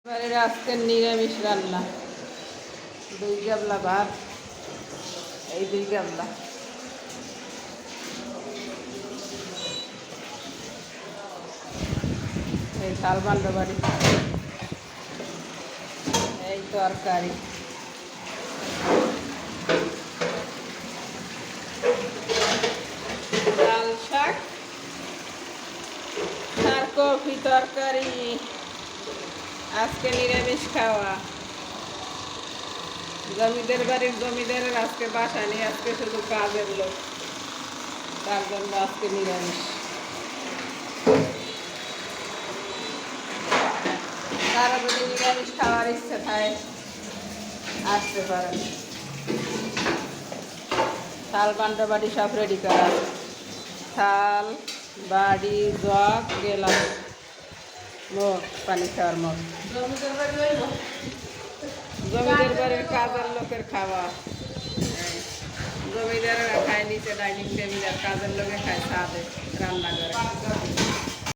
এবারে আজকের নিরামিষ রান্না, 2 গাবলা ভাত, এই 2 গাবলা। এই শালবান্ড বাড়ি, এই তরকারি, লাল শাক আর কফি তরকারি। আজকে নিরামিষ খাওয়া। জমিদের বাড়ির জমিদারের আজকে বাসা নেই, আজকে শুধু কাজের লোক, তার জন্য আজকে নিরামিষ। তারা যদি নিরামিষ খাওয়ার ইচ্ছে থাকে আসতে পারেন। থাল বান্ডা বাড়ি সব রেডি করা, থাল বাড়ি জগ গেলাম, মগ পানি খাওয়ার মগ। জমিদার বাড়ির কাজের লোকের খাওয়া। জমিদারেরা খায় নিচে ডাইনিং টেবিল, আর কাজের লোকে খায় ছাদে রান্না করে।